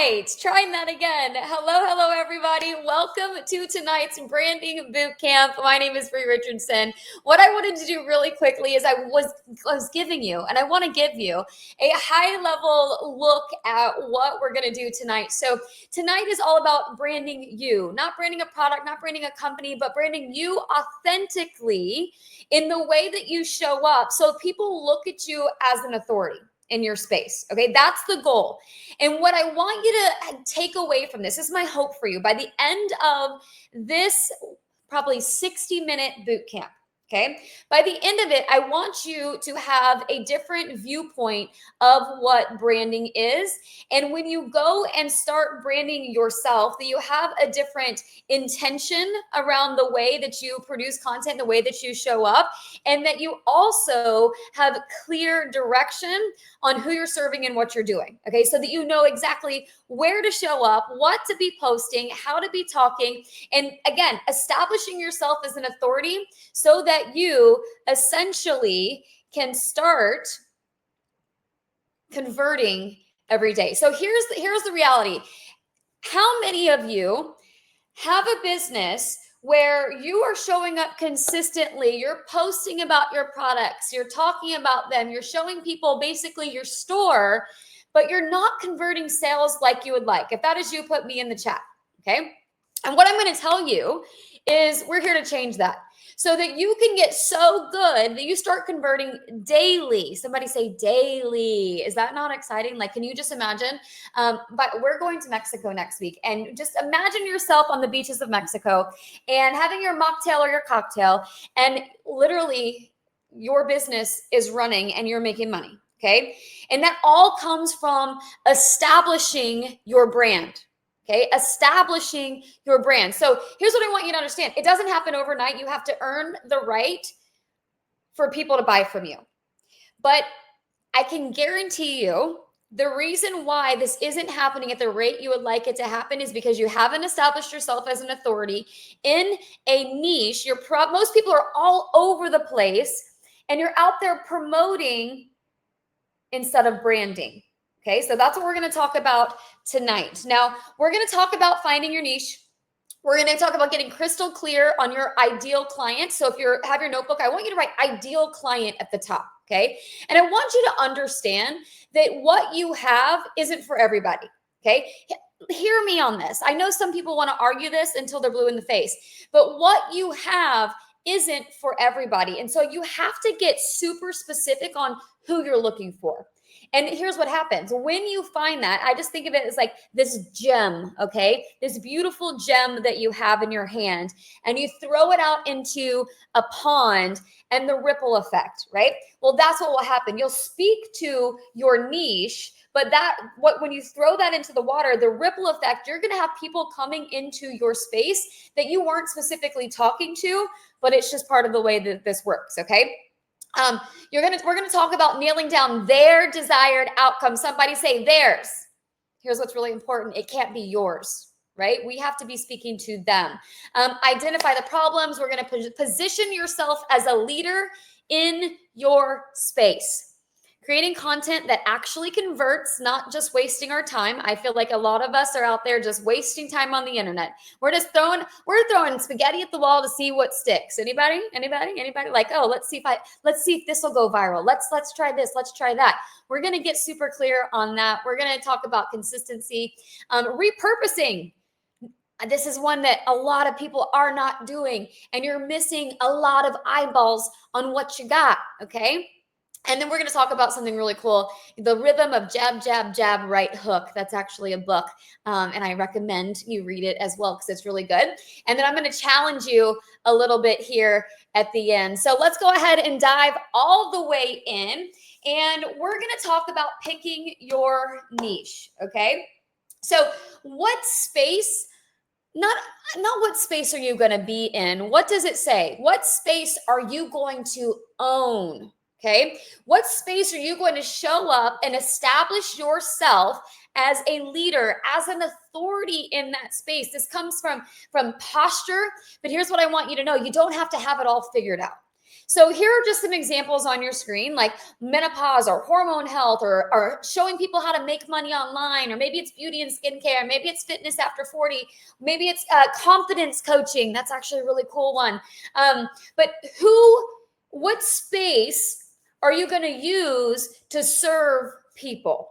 right, trying that again. Hello, everybody. Welcome to tonight's branding boot camp. My name is Bree Richardson. What I wanted to do really quickly is I was giving you, and I want to give you a high-level look at what we're going to do tonight. So tonight is all about branding you, not branding a product, not branding a company, but branding you authentically in the way that you show up, so people look at you as an authority in your space. Okay, that's the goal. And what I want you to take away from this is my hope for you by the end of this probably 60-minute boot camp. Okay, by the end of it, I want you to have a different viewpoint of what branding is. And when you go and start branding yourself, that you have a different intention around the way that you produce content, the way that you show up, and that you also have clear direction on who you're serving and what you're doing. Okay, so that you know exactly where to show up, what to be posting, how to be talking, and again, establishing yourself as an authority so that you essentially can start converting every day. So here's the reality. How many of you have a business where you are showing up consistently, you're posting about your products, you're talking about them, you're showing people basically your store, but you're not converting sales like you would like? If that is you, put me in the chat, okay? And what I'm going to tell you is we're here to change that so that you can get so good that you start converting daily. Somebody say daily. Is that not exciting? Like, can you just imagine? But we're going to Mexico next week, and just imagine yourself on the beaches of Mexico and having your mocktail or your cocktail, and literally your business is running and you're making money. Okay. And that all comes from establishing your brand. Okay, establishing your brand. So here's what I want you to understand. It doesn't happen overnight. You have to earn the right for people to buy from you. But I can guarantee you the reason why this isn't happening at the rate you would like it to happen is because you haven't established yourself as an authority in a niche. Most people are all over the place, and you're out there promoting instead of branding. Okay, so that's what we're going to talk about tonight. Now, we're going to talk about finding your niche. We're going to talk about getting crystal clear on your ideal client. So if you have your notebook, I want you to write ideal client at the top, okay? And I want you to understand that what you have isn't for everybody, okay? Hear me on this. I know some people want to argue this until they're blue in the face, but what you have isn't for everybody. And so you have to get super specific on who you're looking for. And here's what happens. When you find that, I just think of it as like this gem, okay? This beautiful gem that you have in your hand, and you throw it out into a pond and the ripple effect, right? Well, that's what will happen. You'll speak to your niche, but when you throw that into the water, the ripple effect, you're going to have people coming into your space that you weren't specifically talking to, but it's just part of the way that this works, okay? We're going to talk about nailing down their desired outcome. Somebody say theirs. Here's what's really important. It can't be yours, right? We have to be speaking to them. Identify the problems. We're going to position yourself as a leader in your space. Creating content that actually converts, not just wasting our time. I feel like a lot of us are out there just wasting time on the internet. We're throwing spaghetti at the wall to see what sticks. Anybody? Like, oh, let's see if this will go viral. Let's try this. Let's try that. We're going to get super clear on that. We're going to talk about consistency, repurposing. This is one that a lot of people are not doing, and you're missing a lot of eyeballs on what you got. Okay. And then we're going to talk about something really cool, the rhythm of jab, jab, jab, right hook. That's actually a book, and I recommend you read it as well because it's really good. And then I'm going to challenge you a little bit here at the end. So let's go ahead and dive all the way in, and we're going to talk about picking your niche, okay? So what space, not what space are you going to be in? What does it say? What space are you going to own? Okay, what space are you going to show up and establish yourself as a leader, as an authority in that space? This comes from posture, but here's what I want you to know. You don't have to have it all figured out. So here are just some examples on your screen, like menopause or hormone health, or showing people how to make money online, or maybe it's beauty and skincare, maybe it's fitness after 40, maybe it's confidence coaching. That's actually a really cool one. But what space are you going to use to serve people?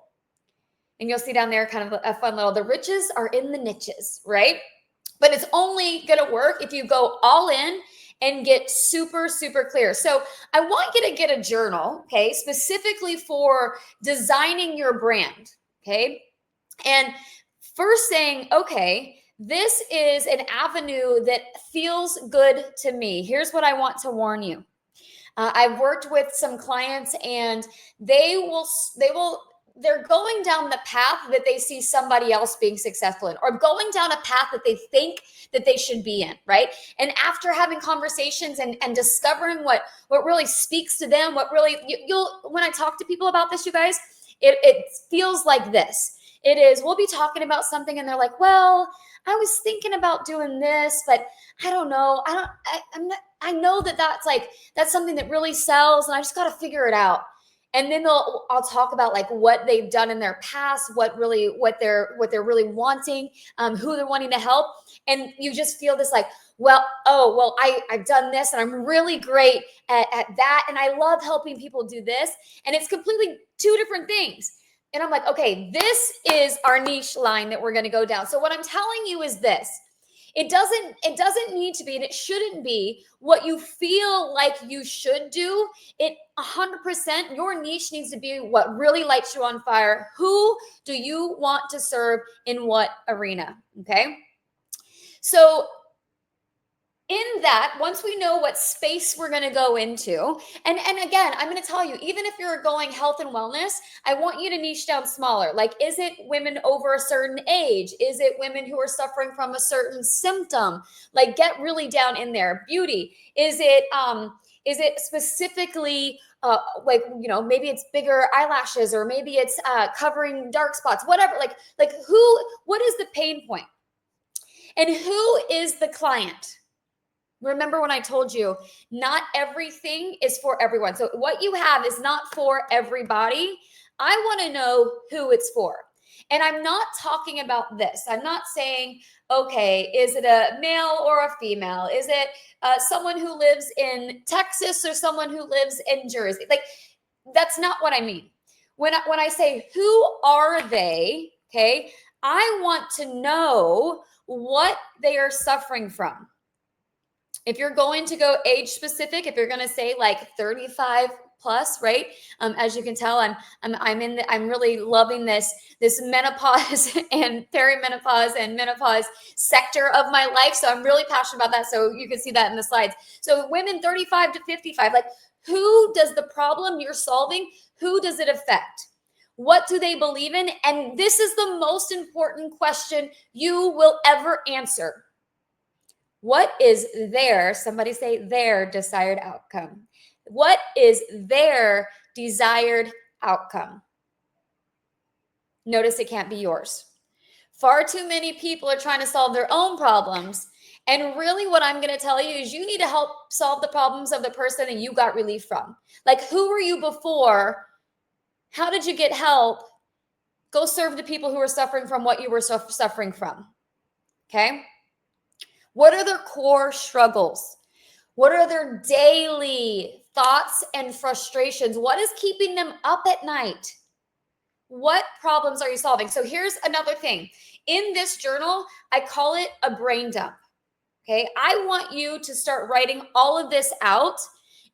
And you'll see down there kind of a fun little, the riches are in the niches, right? But it's only going to work if you go all in and get super, super clear. So I want you to get a journal, okay, specifically for designing your brand, okay? And first saying, okay, this is an avenue that feels good to me. Here's what I want to warn you. I've worked with some clients, and they're going down the path that they see somebody else being successful in, or going down a path that they think that they should be in, right? And after having conversations and discovering what really speaks to them, what really, when I talk to people about this, you guys, it feels like this. It is, we'll be talking about something and they're like, well, I was thinking about doing this, but I don't know. I know that's something that really sells, and I just got to figure it out. And then I'll talk about like what they've done in their past, what they're really wanting, who they're wanting to help. And you just feel this like, I've done this and I'm really great at that. And I love helping people do this. And it's completely two different things. And I'm like, okay, this is our niche line that we're going to go down. So what I'm telling you is this. It doesn't need to be, and it shouldn't be what you feel like you should do. It 100%, your niche needs to be what really lights you on fire. Who do you want to serve in what arena? Okay. So in that, once we know what space we're going to go into, and again, I'm going to tell you, even if you're going health and wellness, I want you to niche down smaller. Like, is it women over a certain age? Is it women who are suffering from a certain symptom? Like, get really down in there. Beauty. Is it specifically maybe it's bigger eyelashes, or maybe it's covering dark spots, whatever. What is the pain point? And who is the client? Remember when I told you, not everything is for everyone. So what you have is not for everybody. I want to know who it's for. And I'm not talking about this. I'm not saying, okay, is it a male or a female? Is it someone who lives in Texas or someone who lives in Jersey? Like, that's not what I mean. When I say, who are they? Okay, I want to know what they are suffering from. If you're going to go age specific, if you're going to say like 35 plus, right? As you can tell, I'm really loving this menopause and perimenopause and menopause sector of my life. So I'm really passionate about that. So you can see that in the slides. So women 35 to 55, like, who does the problem you're solving, who does it affect? What do they believe in? And this is the most important question you will ever answer. What is somebody say their desired outcome? What is their desired outcome? Notice it can't be yours. Far too many people are trying to solve their own problems. And really what I'm going to tell you is you need to help solve the problems of the person that you got relief from. Like, who were you before? How did you get help? Go serve the people who are suffering from what you were suffering from. Okay? What are their core struggles? What are their daily thoughts and frustrations? What is keeping them up at night? What problems are you solving? So here's another thing. In this journal, I call it a brain dump. Okay, I want you to start writing all of this out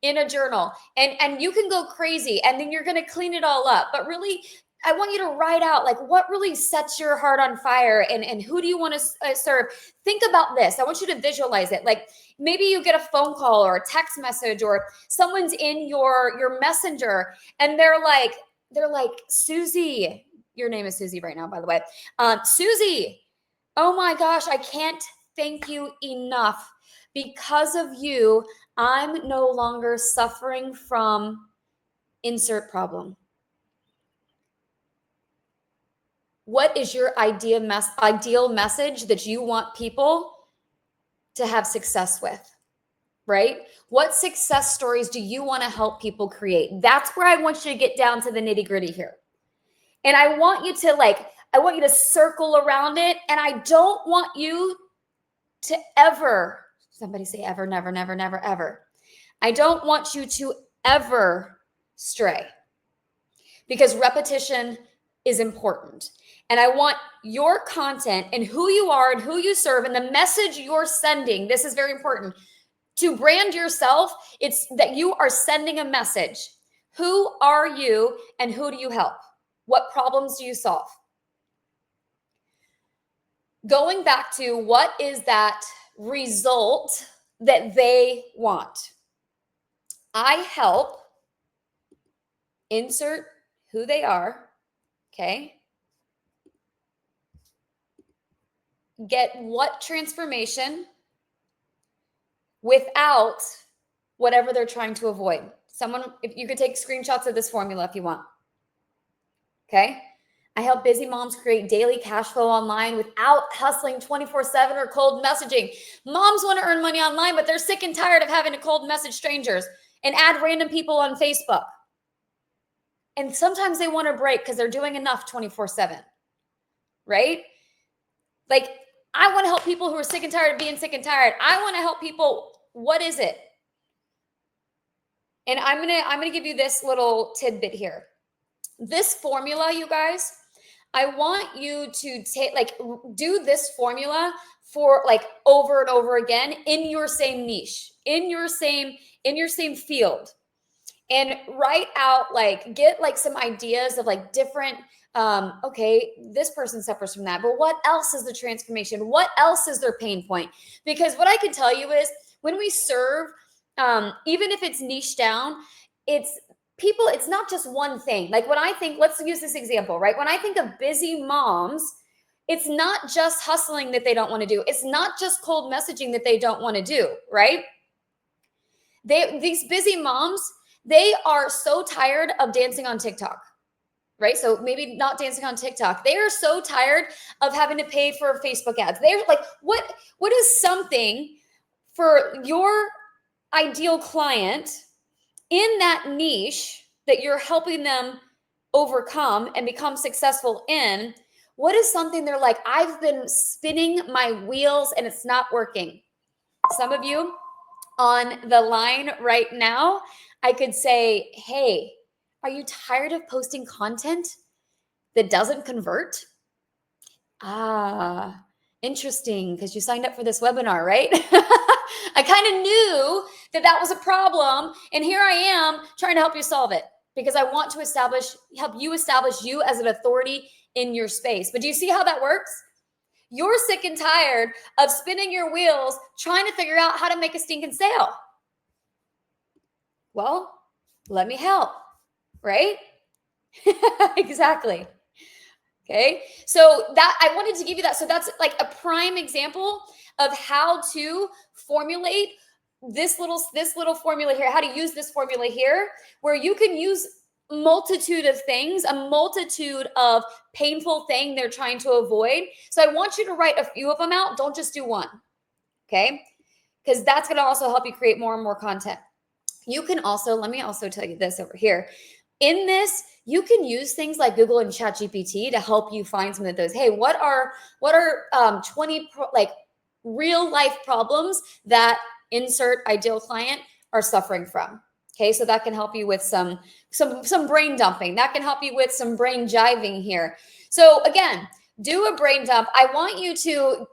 in a journal, and you can go crazy, and then you're going to clean it all up. But really, I want you to write out like what really sets your heart on fire, and who do you want to serve? Think about this. I want you to visualize it. Like, maybe you get a phone call or a text message, or someone's in your messenger, and they're like, Susie, your name is Susie right now, by the way. Susie, oh my gosh, I can't thank you enough. Because of you, I'm no longer suffering from insert problem. What is your ideal message that you want people to have success with? right? What success stories do you want to help people create? That's where I want you to get down to the nitty gritty here. And I want you to circle around it. And I don't want you to ever, somebody say ever, never, never, never, ever. I don't want you to ever stray, because repetition is important. And I want your content and who you are and who you serve and the message you're sending. This is very important. To brand yourself, it's that you are sending a message. Who are you and who do you help? What problems do you solve? Going back to what is that result that they want? I help, insert who they are, okay? Get what transformation without whatever they're trying to avoid. Someone, if you could take screenshots of this formula if you want. Okay. I help busy moms create daily cash flow online without hustling 24/7 or cold messaging. Moms want to earn money online, but they're sick and tired of having to cold message strangers and add random people on Facebook. And sometimes they want a break because they're doing enough 24/7, right? Like, I want to help people who are sick and tired of being sick and tired. I want to help people. What is it? And I'm gonna give you this little tidbit here. This formula, you guys, I want you to do this formula for over and over again in your same niche, in your same field, and write out get some ideas of different. Okay, this person suffers from that, but what else is the transformation? What else is their pain point? Because what I can tell you is when we serve, even if it's niche down, it's not just one thing. Like when I think, let's use this example, right? When I think of busy moms, it's not just hustling that they don't want to do. It's not just cold messaging that they don't want to do, right? These busy moms, they are so tired of dancing on TikTok, right? So maybe not dancing on TikTok. They are so tired of having to pay for Facebook ads. They're like, what is something for your ideal client in that niche that you're helping them overcome and become successful in? What is something they're like, I've been spinning my wheels and it's not working? Some of you on the line right now, I could say, hey, are you tired of posting content that doesn't convert? Ah, interesting, because you signed up for this webinar, right? I kind of knew that was a problem, and here I am trying to help you solve it, because I want to help you establish you as an authority in your space. But do you see how that works? You're sick and tired of spinning your wheels trying to figure out how to make a stinking sale. Well, let me help, right? Exactly. Okay. So that I wanted to give you that. So that's like a prime example of how to formulate this little formula here, how to use this formula here, where you can use multitude of things, a multitude of painful thing they're trying to avoid. So I want you to write a few of them out. Don't just do one. Okay. Because that's going to also help you create more and more content. You can also, let me also tell you this over here. In this, you can use things like Google and ChatGPT to help you find some of those. Hey, what are 20 real life problems that insert ideal client are suffering from? Okay, so that can help you with some brain dumping. That can help you with some brain jiving here. So again, do a brain dump. I want you to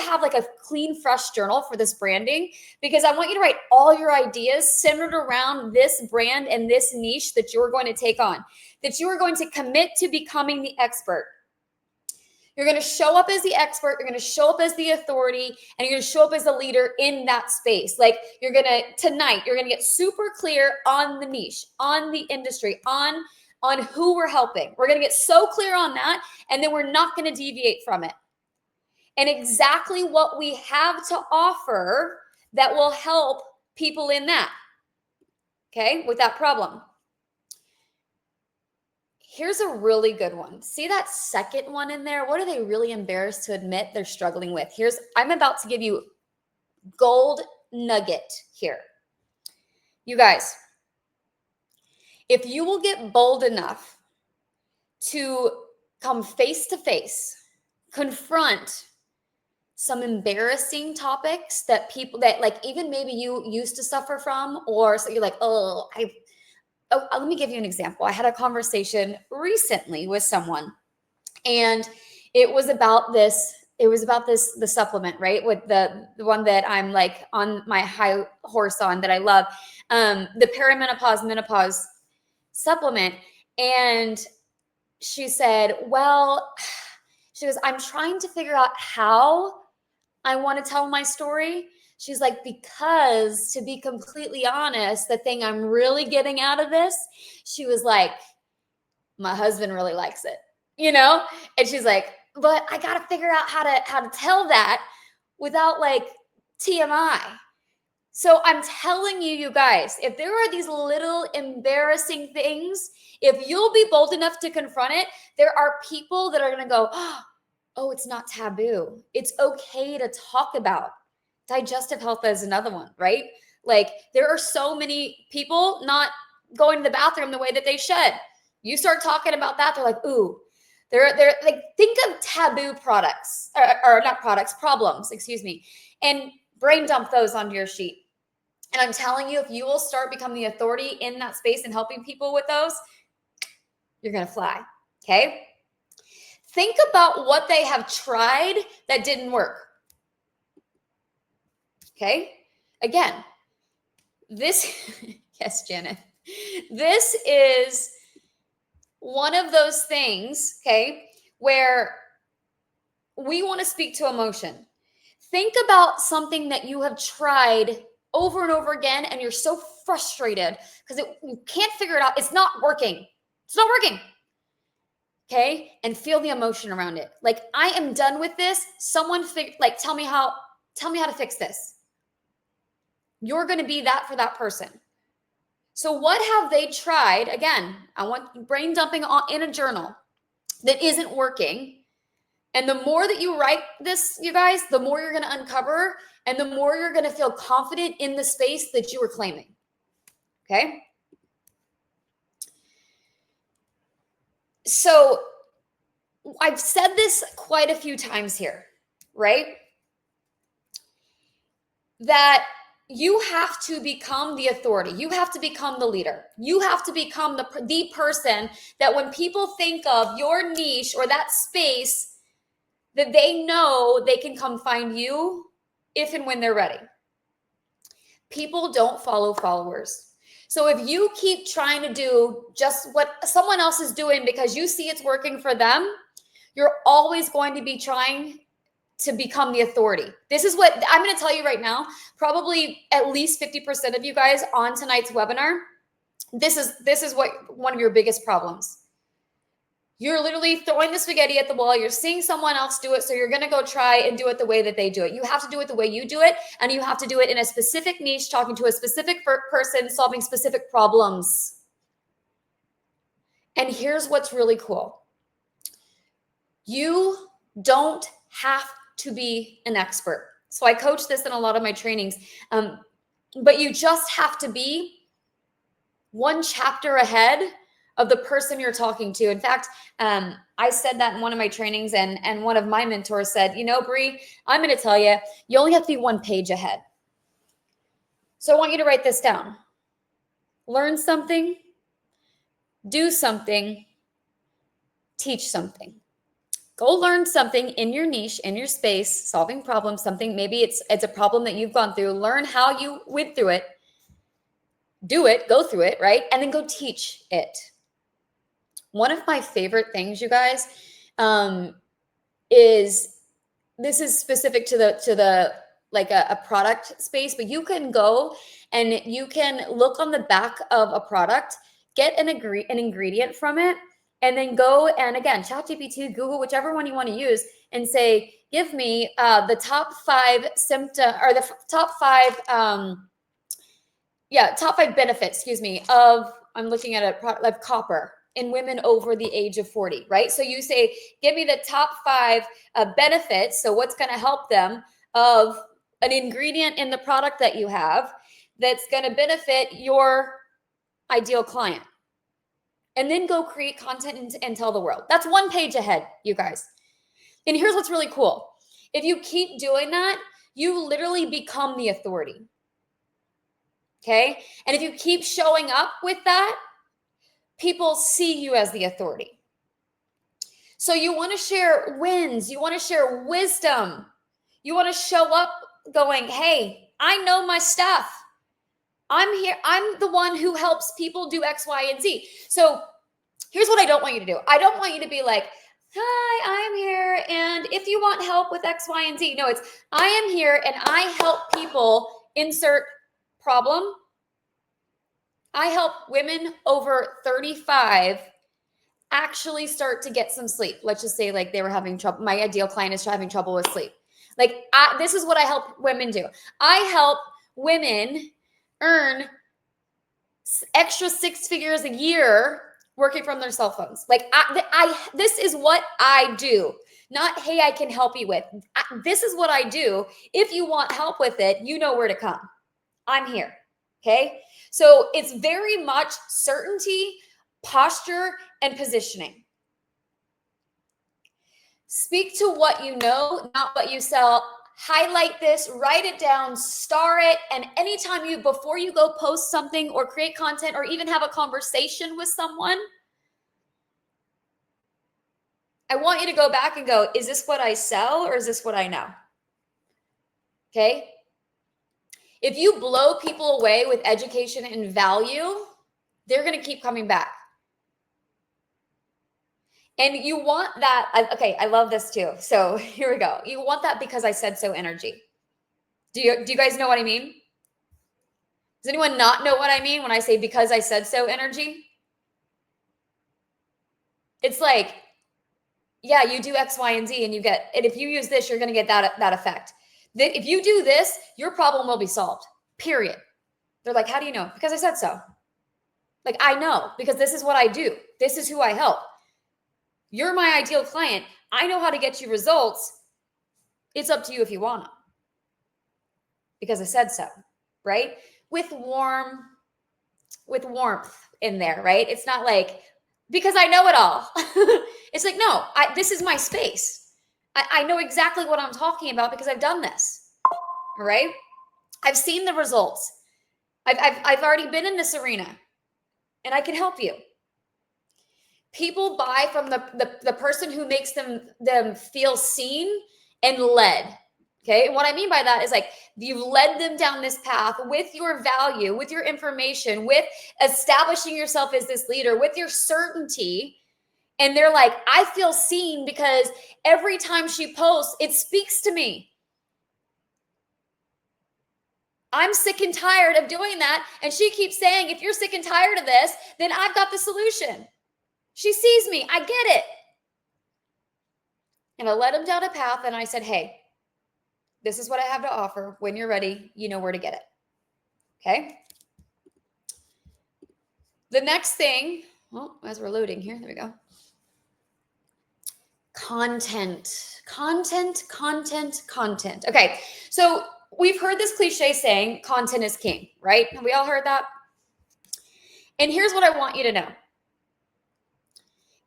have like a clean, fresh journal for this branding, because I want you to write all your ideas centered around this brand and this niche that you're going to take on, that you are going to commit to becoming the expert. You're going to show up as the expert. You're going to show up as the authority, and you're going to show up as a leader in that space. Like tonight, you're going to get super clear on the niche, on the industry, on who we're helping. We're going to get so clear on that, and then we're not going to deviate from it. And exactly what we have to offer that will help people in that, okay, with that problem. Here's a really good one. See that second one in there? What are they really embarrassed to admit they're struggling with? I'm about to give you gold nugget here. You guys, if you will get bold enough to come face to face, confront some embarrassing topics that people that like even maybe you used to suffer from, or so you're like, let me give you an example. I had a conversation recently with someone, and it was about this. It was about the supplement, right? With the one that I'm like on my high horse on that I love, the menopause supplement. And she said, well, she goes, I'm trying to figure out how I want to tell my story. She's like, because to be completely honest, the thing I'm really getting out of this, she was like, my husband really likes it, And she's like, but I got to figure out how to tell that without like TMI. So I'm telling you, you guys, if there are these little embarrassing things, if you'll be bold enough to confront it, there are people that are going to go, oh, it's not taboo. It's okay to talk about. Digestive health is another one, right? Like there are so many people not going to the bathroom the way that they should. You start talking about that, they're like, ooh, they're like, think of taboo products or not products, problems, excuse me, and brain dump those onto your sheet. And I'm telling you, if you will start becoming the authority in that space and helping people with those, you're going to fly. Okay. Think about what they have tried that didn't work. Okay. Again, this, yes, Janet, this is one of those things, okay, where we want to speak to emotion. Think about something that you have tried over and over again, and you're so frustrated because you can't figure it out. It's not working. It's not working. Okay. And feel the emotion around it. Like, I am done with this. Someone tell me how to fix this. You're going to be that for that person. So what have they tried? Again, I want brain dumping in a journal that isn't working. And the more that you write this, you guys, the more you're going to uncover and the more you're going to feel confident in the space that you were claiming. Okay. So I've said this quite a few times here, right? That you have to become the authority. You have to become the leader. You have to become the person that when people think of your niche or that space, that they know they can come find you if and when they're ready. People don't follow followers. So if you keep trying to do just what someone else is doing because you see it's working for them, you're always going to be trying to become the authority. This is what I'm going to tell you right now. Probably at least 50% of you guys on tonight's webinar, this is what one of your biggest problems. You're literally throwing the spaghetti at the wall. You're seeing someone else do it. So you're going to go try and do it the way that they do it. You have to do it the way you do it. And you have to do it in a specific niche, talking to a specific person, solving specific problems. And here's what's really cool. You don't have to be an expert. So I coach this in a lot of my trainings. But you just have to be one chapter ahead of the person you're talking to. In fact, I said that in one of my trainings, and one of my mentors said, Bree, I'm going to tell you, you only have to be one page ahead. So I want you to write this down. Learn something, do something, teach something. Go learn something in your niche, in your space, solving problems, something, maybe it's a problem that you've gone through. Learn how you went through it, do it, go through it, right? And then go teach it. One of my favorite things, you guys, is this is specific to the like a product space, but you can go and you can look on the back of a product, get an ingredient from it, and then go and again, ChatGPT, Google, whichever one you want to use, and say, give me the top 5 symptom or the top 5 top 5 benefits, of, I'm looking at a product of copper in women over the age of 40, right? So you say, give me the top 5 benefits. So what's going to help them of an ingredient in the product that you have that's going to benefit your ideal client. And then go create content and tell the world. That's one page ahead, you guys. And here's what's really cool. If you keep doing that, you literally become the authority. Okay? And if you keep showing up with that, people see you as the authority. So you want to share wins, you want to share wisdom. You want to show up going, hey, I know my stuff. I'm here. I'm the one who helps people do X, Y, and Z. So here's what I don't want you to do. I don't want you to be like, hi, I'm here. And if you want help with X, Y, and Z. No, it's I am here and I help people insert problem. I help women over 35 actually start to get some sleep. Let's just say like they were having trouble. My ideal client is having trouble with sleep. Like this is what I help women do. I help women earn extra 6 figures a year working from their cell phones. Like this is what I do. Not, hey, I can help you with. This is what I do. If you want help with it, you know where to come. I'm here. Okay. So it's very much certainty, posture, and positioning. Speak to what you know, not what you sell. Highlight this, write it down, star it. And anytime before you go post something or create content or even have a conversation with someone, I want you to go back and go, is this what I sell or is this what I know? Okay. If you blow people away with education and value, they're going to keep coming back. And you want that. Okay, I love this too. So here we go. You want that because I said so energy. Do you guys know what I mean? Does anyone not know what I mean when I say because I said so energy? It's like, yeah, you do X, Y, and Z and if you use this, you're going to get that effect. If you do this, your problem will be solved, period. They're like, how do you know? Because I said so. Like, I know because this is what I do. This is who I help. You're my ideal client. I know how to get you results. It's up to you if you want them. Because I said so, right? With warmth in there, right? It's not like, because I know it all. It's like, no, this is my space. I know exactly what I'm talking about because I've done this, all right? I've seen the results. I've already been in this arena and I can help you. People buy from the person who makes them feel seen and led. Okay. And what I mean by that is like you've led them down this path with your value, with your information, with establishing yourself as this leader, with your certainty. And they're like, I feel seen because every time she posts, it speaks to me. I'm sick and tired of doing that. And she keeps saying, if you're sick and tired of this, then I've got the solution. She sees me. I get it. And I led him down a path and I said, hey, this is what I have to offer. When you're ready, you know where to get it. Okay. The next thing, as we're loading here, there we go. Content. Okay. So we've heard this cliche saying, content is king, right? Have we all heard that? And here's what I want you to know.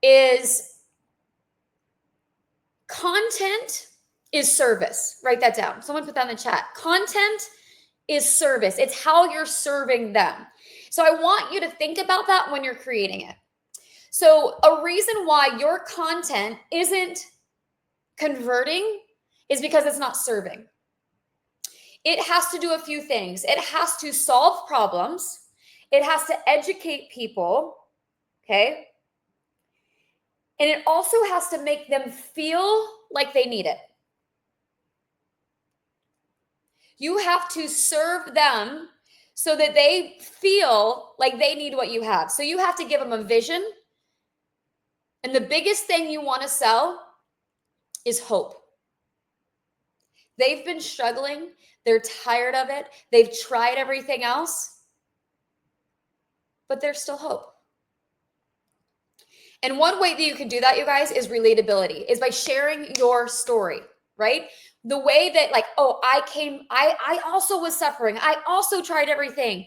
Is content is service. Write that down. Someone put that in the chat. Content is service. It's how you're serving them. So I want you to think about that when you're creating it. So a reason why your content isn't converting is because it's not serving. It has to do a few things. It has to solve problems. It has to educate people. Okay. And it also has to make them feel like they need it. You have to serve them so that they feel like they need what you have. So you have to give them a vision. And the biggest thing you want to sell is hope. They've been struggling. They're tired of it. They've tried everything else, but there's still hope. And one way that you can do that, you guys, is relatability, is by sharing your story, right? The way that like, oh, I also was suffering. I also tried everything.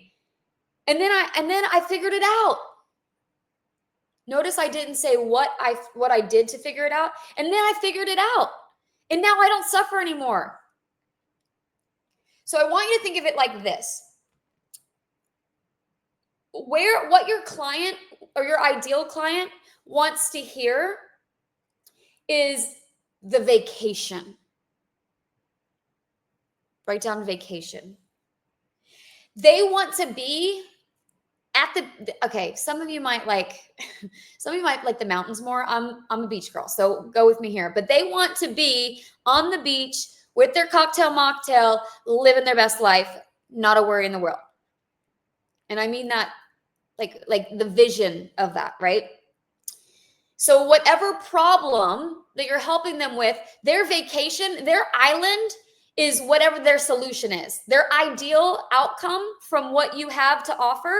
And then I figured it out. Notice I didn't say what I did to figure it out. And then I figured it out. And now I don't suffer anymore. So I want you to think of it like this. What your client or your ideal client wants to hear is the vacation. Write down vacation. They want to be at okay, some of you might like the mountains more. I'm a beach girl, so go with me here. But they want to be on the beach with their cocktail mocktail, living their best life, not a worry in the world. And I mean that like the vision of that, right? So whatever problem that you're helping them with, their vacation, their island is whatever their solution is. Their ideal outcome from what you have to offer,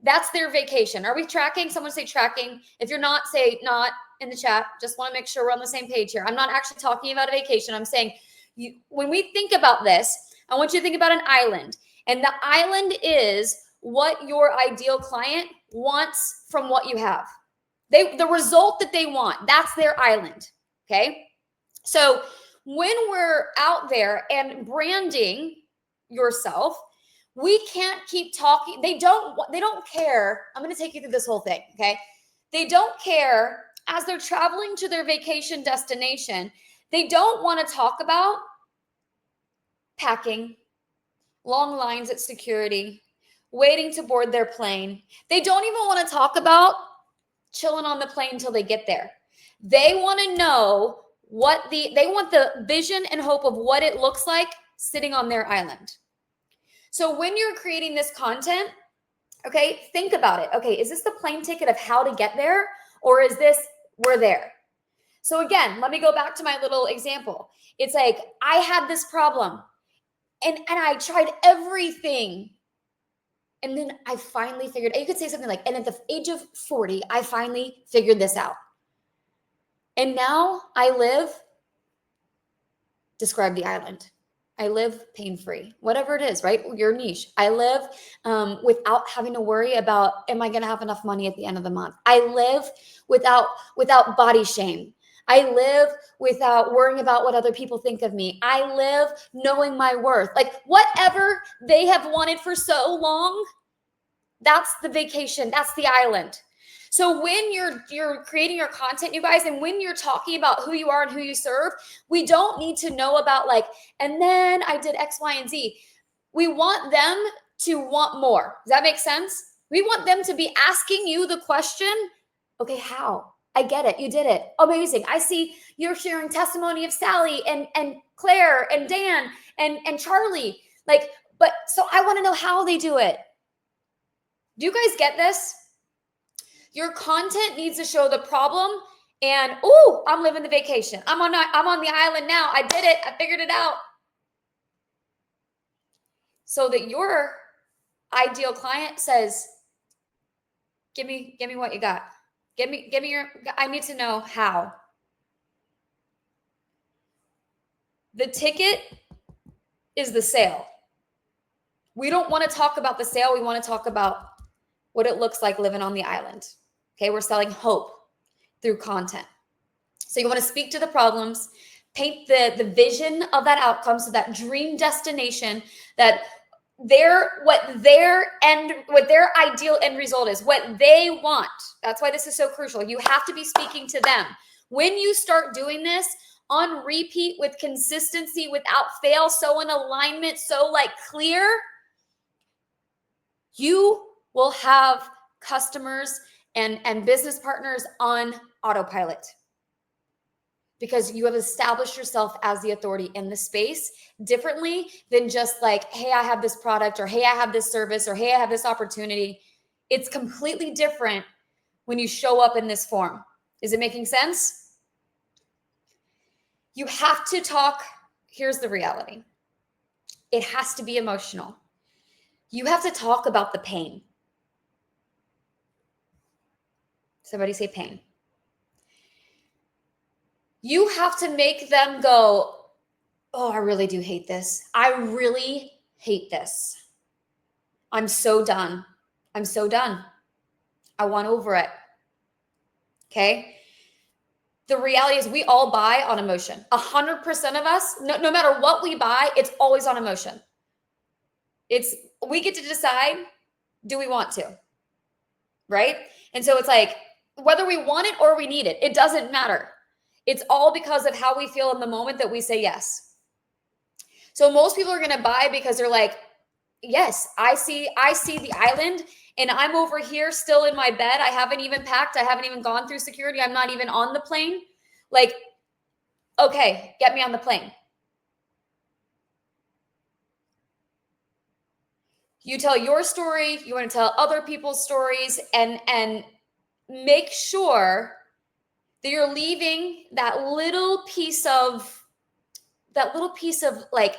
that's their vacation. Are we tracking? Someone say tracking. If you're not, say not in the chat. Just want to make sure we're on the same page here. I'm not actually talking about a vacation. I'm saying when we think about this, I want you to think about an island. And the island is what your ideal client wants from what you have. The result that they want, that's their island. Okay. So when we're out there and branding yourself, we can't keep talking. They don't care. I'm going to take you through this whole thing. Okay. They don't care as they're traveling to their vacation destination. They don't want to talk about packing, long lines at security, waiting to board their plane. They don't even want to talk about chilling on the plane until they get there. They want to know they want the vision and hope of what it looks like sitting on their island. So when you're creating this content, okay, think about it. Okay, is this the plane ticket of how to get there, or is this we're there? So again, let me go back to my little example. It's like I had this problem and I tried everything. And then I finally figured, you could say something like, and at the age of 40, I finally figured this out. And now I live, describe the island. I live pain-free, whatever it is, right? Your niche. I live without having to worry about, am I going to have enough money at the end of the month? I live without body shame. I live without worrying about what other people think of me. I live knowing my worth. Like whatever they have wanted for so long, that's the vacation. That's the island. So when you're creating your content, you guys, and when you're talking about who you are and who you serve, we don't need to know about like, and then I did X, Y, and Z. We want them to want more. Does that make sense? We want them to be asking you the question, okay, how? I get it. You did it. Amazing. I see you're sharing testimony of Sally and Claire and Dan and Charlie. Like, but so I want to know how they do it. Do you guys get this? Your content needs to show the problem and, oh, I'm living the vacation. I'm on the island now. I did it. I figured it out. So that your ideal client says, give me what you got. Give me I need to know how. The ticket is the sale. We don't want to talk about the sale. We want to talk about what it looks like living on the island. Okay, we're selling hope through content. So you want to speak to the problems, paint the vision of that outcome, so that dream destination, that what their ideal end result is, what they want. That's why this is so crucial. You have to be speaking to them. When you start doing this on repeat with consistency, without fail, so in alignment, so like clear, you will have customers and business partners on autopilot, because you have established yourself as the authority in the space differently than just like, hey, I have this product, or hey, I have this service, or hey, I have this opportunity. It's completely different when you show up in this form. Is it making sense? You have to talk. Here's the reality. It has to be emotional. You have to talk about the pain. Somebody say pain. You have to make them go, oh, I really do hate this. I really hate this. I'm so done. I'm so done. I want over it. Okay. The reality is we all buy on emotion. 100% of us, no matter what we buy, it's always on emotion. We get to decide, do we want to? Right? And so it's like, whether we want it or we need it, it doesn't matter. It's all because of how we feel in the moment that we say yes. So most people are going to buy because they're like, yes, I see the island and I'm over here still in my bed. I haven't even packed. I haven't even gone through security. I'm not even on the plane. Like, okay, get me on the plane. You tell your story, you want to tell other people's stories, and make sure that you're leaving that little piece of like,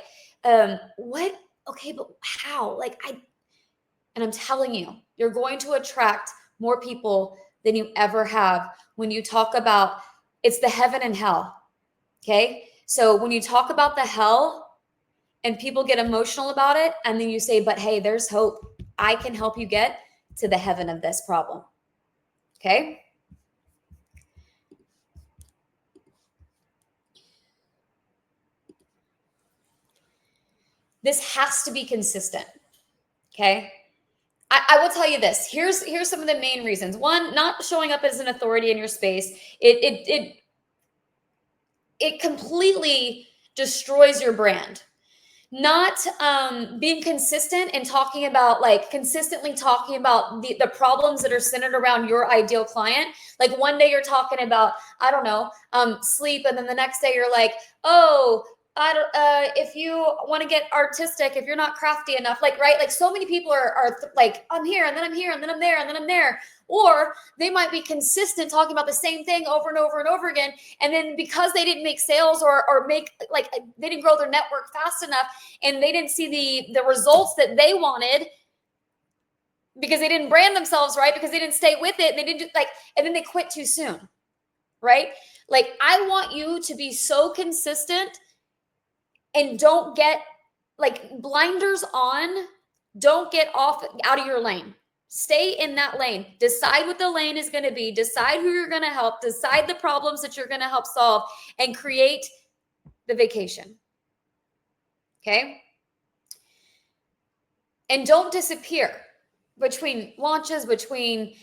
what? Okay, but how? Like, and I'm telling you, you're going to attract more people than you ever have when you talk about it's the heaven and hell. Okay. So when you talk about the hell and people get emotional about it, and then you say, but hey, there's hope. I can help you get to the heaven of this problem. Okay. This has to be consistent. Okay. I will tell you this. Here's some of the main reasons. One, not showing up as an authority in your space. It completely destroys your brand. Not being consistent and talking about, like, consistently talking about the problems that are centered around your ideal client. Like, one day you're talking about, I don't know, sleep, and then the next day you're like, oh, if you want to get artistic, if you're not crafty enough, like, right? Like, so many people are like, I'm here, and then I'm here, and then I'm there, and then I'm there. Or they might be consistent talking about the same thing over and over and over again. And then because they didn't make sales or make, like, they didn't grow their network fast enough, and they didn't see the results that they wanted because they didn't brand themselves right, because they didn't stay with it, and they didn't and then they quit too soon. Right? Like, I want you to be so consistent and don't get, like, blinders on. Don't get out of your lane. Stay in that lane. Decide what the lane is going to be. Decide who you're going to help. Decide the problems that you're going to help solve, and create the vacation. Okay? And don't disappear between launches, between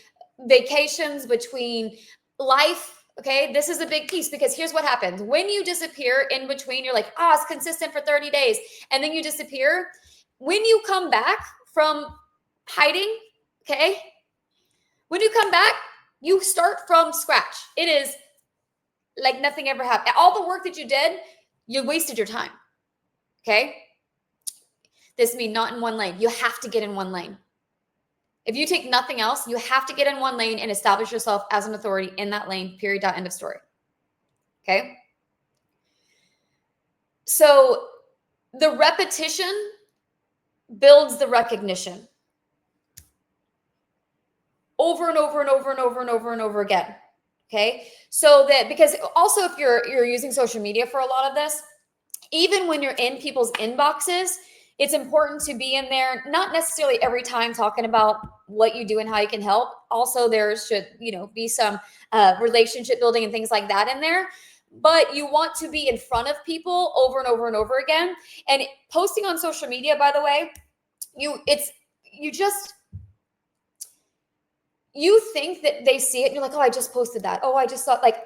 vacations, between life. Okay, this is a big piece, because here's what happens. When you disappear in between, you're like, oh, it's consistent for 30 days. And then you disappear. When you come back from hiding, okay, when you come back, you start from scratch. It is like nothing ever happened. All the work that you did, you wasted your time. Okay. This means not in one lane. You have to get in one lane. If you take nothing else, you have to get in one lane and establish yourself as an authority in that lane, period, end of story. Okay. So the repetition builds the recognition over and over and over and over and over and over again. Okay. So that, because also if you're using social media for a lot of this, even when you're in people's inboxes, it's important to be in there, not necessarily every time talking about what you do and how you can help. Also, there should, be some relationship building and things like that in there. But you want to be in front of people over and over and over again. And posting on social media, by the way, you think that they see it and you're like, oh, I just posted that. Oh, I just thought, like,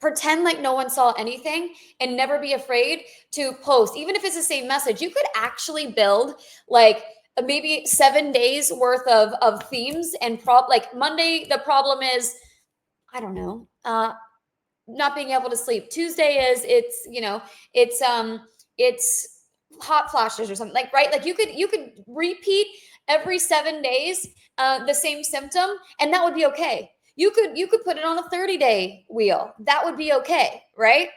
pretend like no one saw anything, and never be afraid to post. Even if it's the same message, you could actually build like maybe 7 days worth of themes and like Monday, the problem is, I don't know, not being able to sleep. Tuesday is it's hot flashes or something, like, right? Like, you could repeat every 7 days the same symptom, and that would be okay. You could put it on a 30-day wheel. That would be okay, right?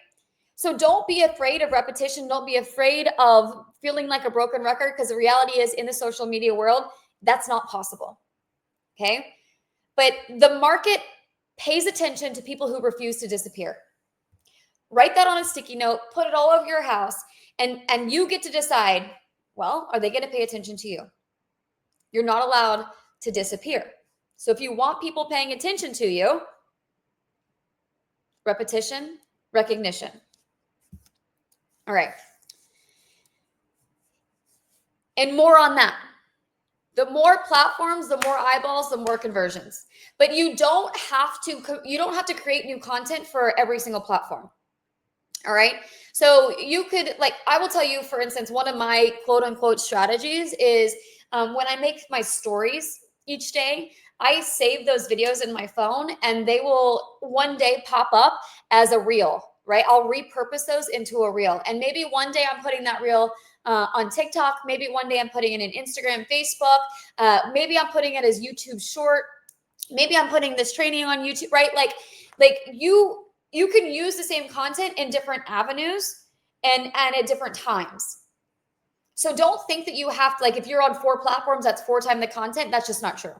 So don't be afraid of repetition. Don't be afraid of feeling like a broken record, because the reality is, in the social media world, that's not possible. Okay? But the market pays attention to people who refuse to disappear. Write that on a sticky note, put it all over your house, and you get to decide, well, are they going to pay attention to you? You're not allowed to disappear. So if you want people paying attention to you, repetition, recognition. All right. And more on that. The more platforms, the more eyeballs, the more conversions. But you don't have to create new content for every single platform. All right. So you could, like, I will tell you, for instance, one of my quote unquote strategies is when I make my stories each day, I save those videos in my phone and they will one day pop up as a reel, right? I'll repurpose those into a reel. And maybe one day I'm putting that reel on TikTok. Maybe one day I'm putting it in Instagram, Facebook. Maybe I'm putting it as YouTube short. Maybe I'm putting this training on YouTube, right? Like you can use the same content in different avenues and at different times. So don't think that you have to, like, if you're on 4 platforms, that's 4 times the content. That's just not true.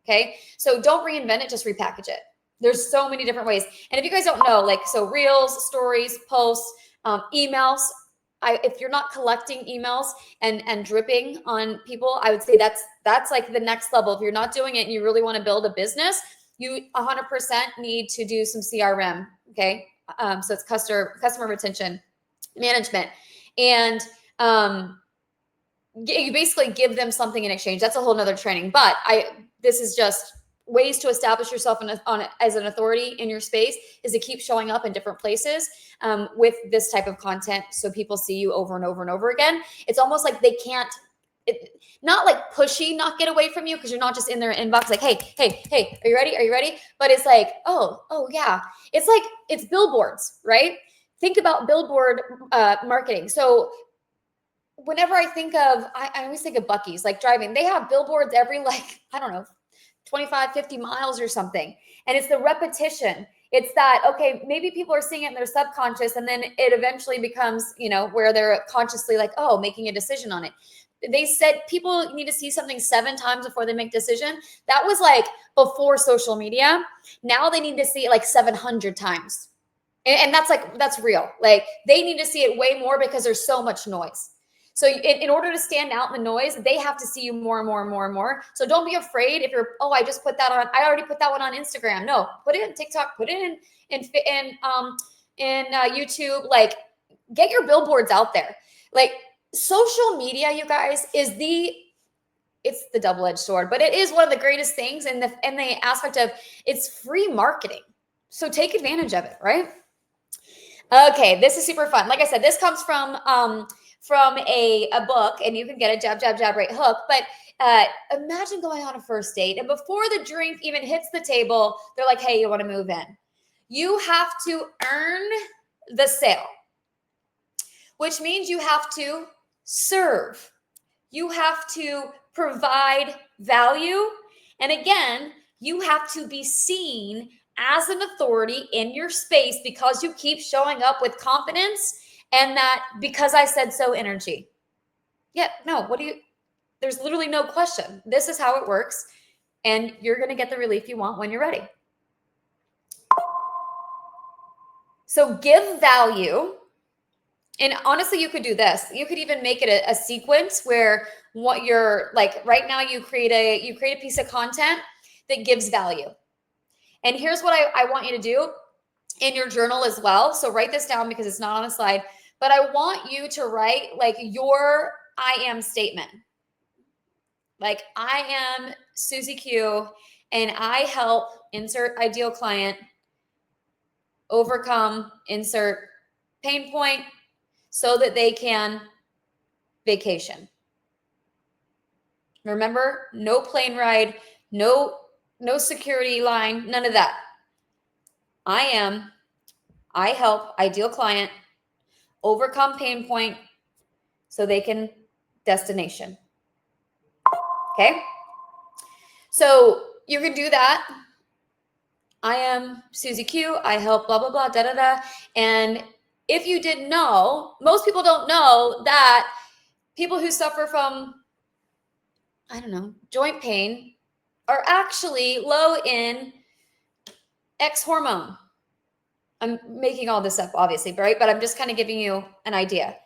Okay. So don't reinvent it, just repackage it. There's so many different ways. And if you guys don't know, like, so reels, stories, posts, emails, if you're not collecting emails and dripping on people, I would say that's like the next level. If you're not doing it and you really want to build a business, you 100% need to do some CRM. Okay. So it's customer retention management. And you basically give them something in exchange. That's a whole nother training. But this is just ways to establish yourself as an authority in your space, is to keep showing up in different places with this type of content, so people see you over and over and over again. It's almost like they can't, not like pushy, not get away from you, because you're not just in their inbox like, hey, are you ready? But it's like, oh yeah. It's billboards, right? Think about billboard marketing. So whenever I think of, I always think of Buc-ee's, like driving, they have billboards every, like, I don't know, 25, 50 miles or something. And it's the repetition. It's that, okay, maybe people are seeing it in their subconscious, and then it eventually becomes, where they're consciously like, oh, making a decision on it. They said people need to see something 7 times before they make a decision. That was like before social media. Now they need to see it like 700 times. And that's real. Like, they need to see it way more because there's so much noise. So in order to stand out in the noise, they have to see you more and more and more and more. So don't be afraid if you're, I just put that on. I already put that one on Instagram. No, put it in TikTok, put it in YouTube. Like, get your billboards out there. Like, social media, you guys, it's the double-edged sword, but it is one of the greatest things in the aspect of it's free marketing. So take advantage of it, right? Okay, this is super fun. Like I said, this comes from a book, and you can get a jab, right hook. But imagine going on a first date, and before the drink even hits the table, they're like, hey, you want to move in? You have to earn the sale, which means you have to serve. You have to provide value. And again, you have to be seen as an authority in your space because you keep showing up with confidence and that because I said so energy. Yeah, no, there's literally no question. This is how it works. And you're going to get the relief you want when you're ready. So give value. And honestly, you could do this. You could even make it a sequence where what you're like right now, you create a piece of content that gives value. And here's what I want you to do in your journal as well. So write this down because it's not on a slide, but I want you to write like your I am statement. Like, I am Susie Q and I help insert ideal client overcome insert pain point so that they can vacation. Remember, no plane ride, no security line, none of that. I help ideal client overcome pain point so they can destination. Okay? So you can do that. I am Susie Q. I help blah, blah, blah, da, da, da. And if you didn't know, most people don't know that people who suffer from, I don't know, joint pain are actually low in X hormone. I'm making all this up, obviously, right? But I'm just kind of giving you an idea.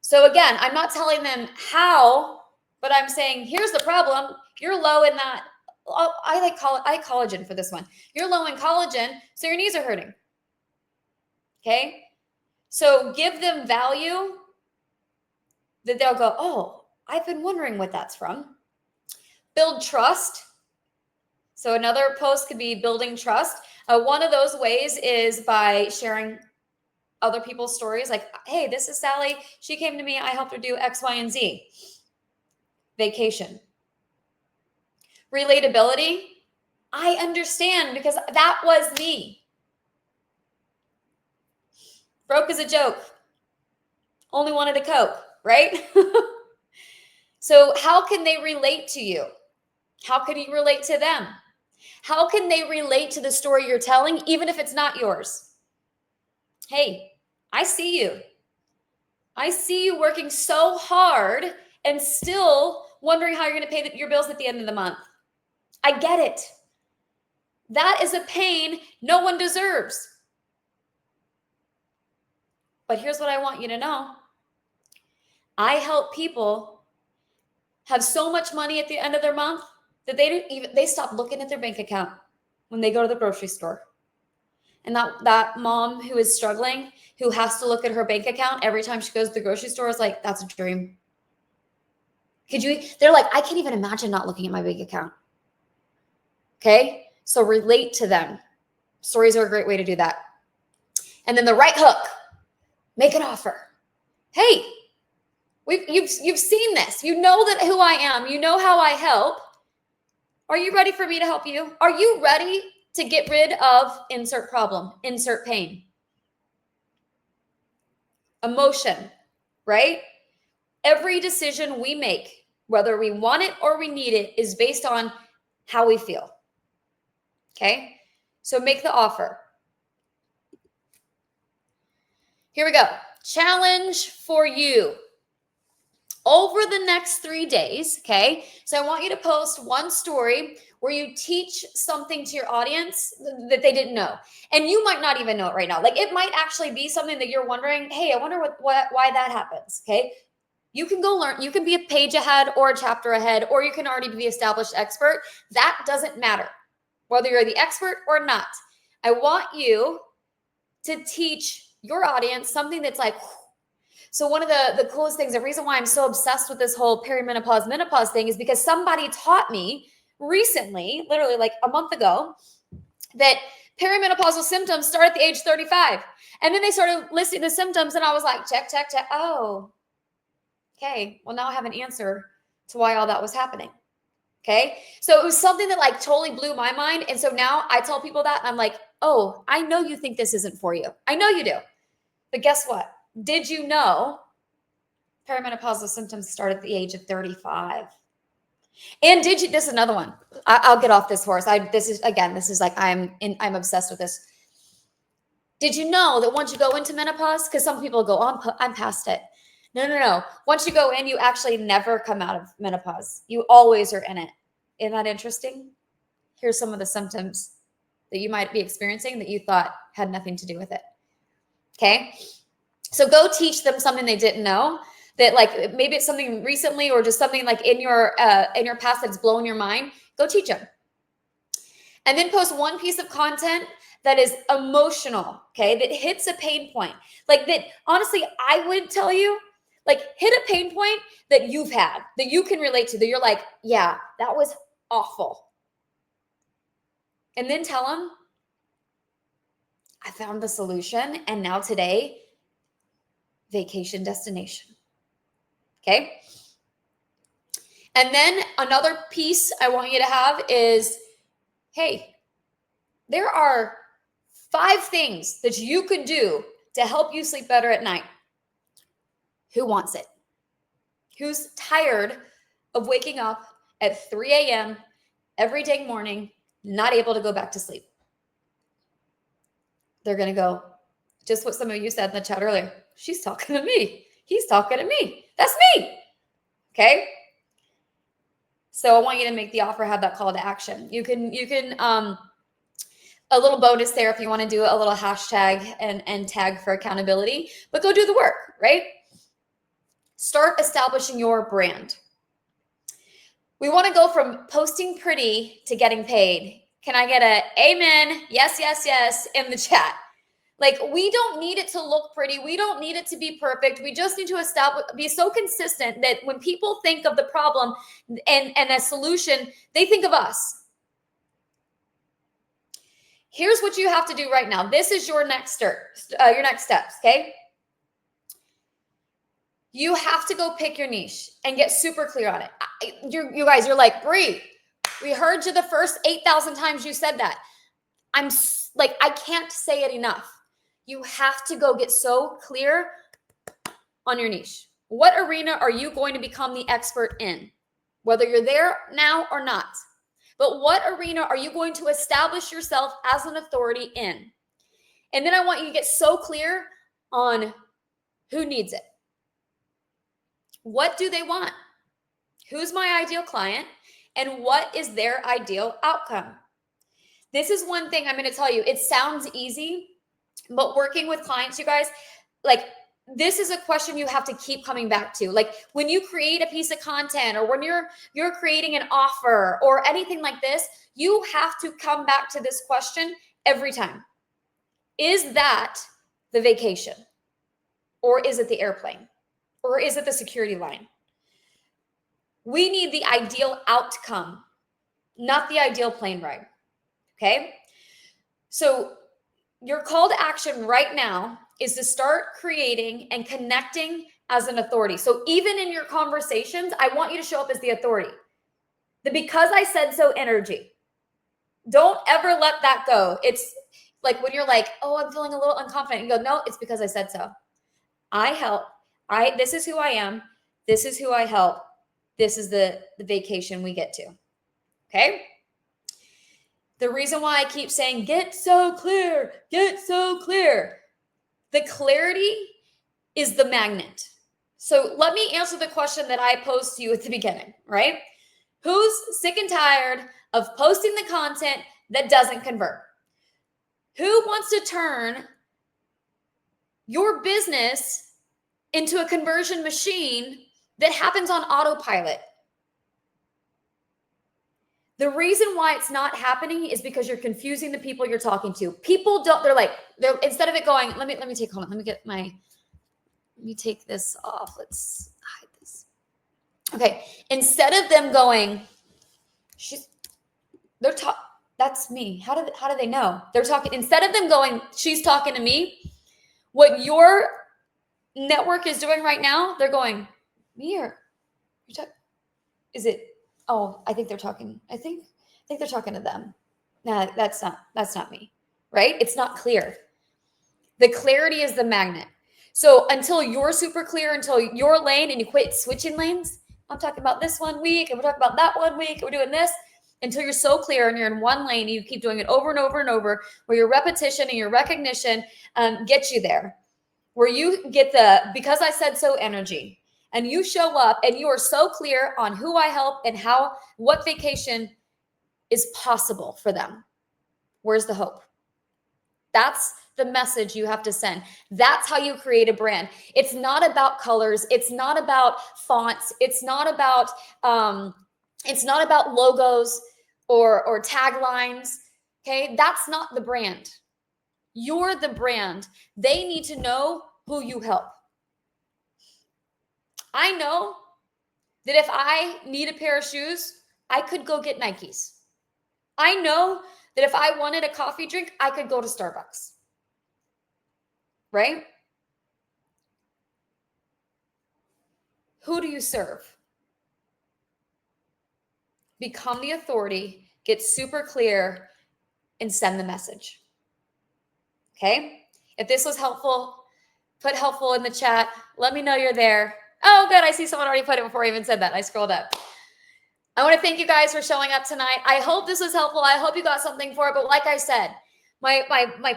So again, I'm not telling them how, but I'm saying, here's the problem. You're low in that. I like collagen for this one. You're low in collagen, so your knees are hurting. Okay. So give them value that they'll go, oh, I've been wondering what that's from. Build trust. So another post could be building trust. One of those ways is by sharing other people's stories. Like, hey, this is Sally. She came to me. I helped her do X, Y, and Z. Vacation. Relatability. I understand because that was me. Broke as a joke. Only wanted a Coke, right? So how can they relate to you? How can you relate to them? How can they relate to the story you're telling, even if it's not yours? Hey, I see you. I see you working so hard and still wondering how you're going to pay your bills at the end of the month. I get it. That is a pain no one deserves. But here's what I want you to know. I help people have so much money at the end of their month that they stop looking at their bank account when they go to the grocery store. And that mom who is struggling, who has to look at her bank account every time she goes to the grocery store, is like, that's a dream. They're like, I can't even imagine not looking at my bank account. Okay. So relate to them. Stories are a great way to do that. And then the right hook, make an offer. Hey, you've seen this. You know that who I am. You know how I help. Are you ready for me to help you? Are you ready to get rid of insert problem, insert pain? Emotion, right? Every decision we make, whether we want it or we need it, is based on how we feel. Okay? So make the offer. Here we go. Challenge for you. Over the next 3 days, okay? So I want you to post one story where you teach something to your audience that they didn't know. And you might not even know it right now. Like it might actually be something that you're wondering, hey, I wonder why that happens, okay? You can go learn. You can be a page ahead or a chapter ahead, or you can already be the established expert. That doesn't matter, whether you're the expert or not. I want you to teach your audience something that's like, so one of the coolest things, the reason why I'm so obsessed with this whole perimenopause, menopause thing is because somebody taught me recently, literally like a month ago, that perimenopausal symptoms start at the age 35. And then they started listing the symptoms and I was like, check. Oh, okay. Well, now I have an answer to why all that was happening. Okay. So it was something that like totally blew my mind. And so now I tell people that and I'm like, oh, I know you think this isn't for you. I know you do. But guess what? Did you know perimenopausal symptoms start at the age of 35? And this is another one. I'll get off this horse. This is like, I'm obsessed with this. Did you know that once you go into menopause, because some people go, oh, I'm past it. No. Once you go in, you actually never come out of menopause. You always are in it. Isn't that interesting? Here's some of the symptoms that you might be experiencing that you thought had nothing to do with it. Okay. So go teach them something they didn't know, that like maybe it's something recently or just something like in your past that's blown your mind. Go teach them. And then post one piece of content that is emotional, okay, that hits a pain point. Like that, honestly, I would tell you, like hit a pain point that you've had, that you can relate to, that you're like, yeah, that was awful. And then tell them, I found the solution. And now today, vacation destination. Okay. And then another piece I want you to have is, hey, there are 5 things that you could do to help you sleep better at night. Who wants it? Who's tired of waking up at 3 a.m. every day morning, not able to go back to sleep? They're going to go, just what some of you said in the chat earlier. She's talking to me. He's talking to me. That's me. Okay. So I want you to make the offer, have that call to action. You can a little bonus there if you want to do a little hashtag and tag for accountability, but go do the work, right? Start establishing your brand. We want to go from posting pretty to getting paid. Can I get a amen? Yes, yes, yes in the chat. Like, we don't need it to look pretty. We don't need it to be perfect. We just need to be so consistent that when people think of the problem and a solution, they think of us. Here's what you have to do right now. This is your next steps, okay? You have to go pick your niche and get super clear on it. You guys, you're like, Bree, we heard you the first 8,000 times you said that. I'm like, I can't say it enough. You have to go get so clear on your niche. What arena are you going to become the expert in? Whether you're there now or not. But what arena are you going to establish yourself as an authority in? And then I want you to get so clear on who needs it. What do they want? Who's my ideal client? And what is their ideal outcome? This is one thing I'm going to tell you. It sounds easy, but working with clients, you guys, like, this is a question you have to keep coming back to. Like, when you create a piece of content or when you're creating an offer or anything like this, you have to come back to this question every time. Is that the vacation? Or is it the airplane? Or is it the security line? We need the ideal outcome, not the ideal plane ride. Okay? So your call to action right now is to start creating and connecting as an authority. So even in your conversations, I want you to show up as the authority. The because I said so energy. Don't ever let that go. It's like when you're like, oh, I'm feeling a little unconfident. You go, no, it's because I said so. I help. This is who I am. This is who I help. This is the vacation we get to. Okay? The reason why I keep saying, get so clear, get so clear. The clarity is the magnet. So let me answer the question that I posed to you at the beginning, right? Who's sick and tired of posting the content that doesn't convert? Who wants to turn your business into a conversion machine that happens on autopilot? The reason why it's not happening is because you're confusing the people you're talking to. People don't, they're instead of it going, let me take this off. Let's hide this. Okay. Instead of them going, that's me. How do they know? They're talking, instead of them going, she's talking to me, what your network is doing right now, they're going, me or is it? Oh, I think they're talking. I think they're talking to them. Nah, that's not me, right? It's not clear. The clarity is the magnet. So until you're super clear, until your lane and you quit switching lanes, I'm talking about this one week and we're talking about that one week and we're doing this, until you're so clear and you're in one lane and you keep doing it over and over and over, where your repetition and your recognition gets you there, where you get the because I said so energy. And you show up and you are so clear on who I help and what vacation is possible for them. Where's the hope? That's the message you have to send. That's how you create a brand. It's not about colors. It's not about fonts. It's not about logos or taglines. Okay. That's not the brand. You're the brand. They need to know who you help. I know that if I need a pair of shoes, I could go get Nikes. I know that if I wanted a coffee drink, I could go to Starbucks. Right? Who do you serve? Become the authority, get super clear, and send the message. Okay? If this was helpful, put helpful in the chat. Let me know you're there. Oh, good. I see someone already put it before I even said that. I scrolled up. I want to thank you guys for showing up tonight. I hope this was helpful. I hope you got something for it. But like I said, my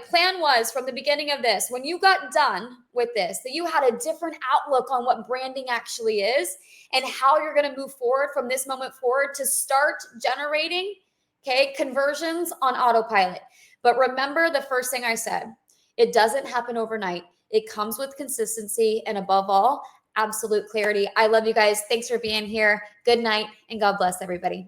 plan was from the beginning of this, when you got done with this, that you had a different outlook on what branding actually is and how you're going to move forward from this moment forward to start generating, Okay. Conversions on autopilot. But remember the first thing I said, it doesn't happen overnight. It comes with consistency and above all, absolute clarity. I love you guys. Thanks for being here. Good night and God bless everybody.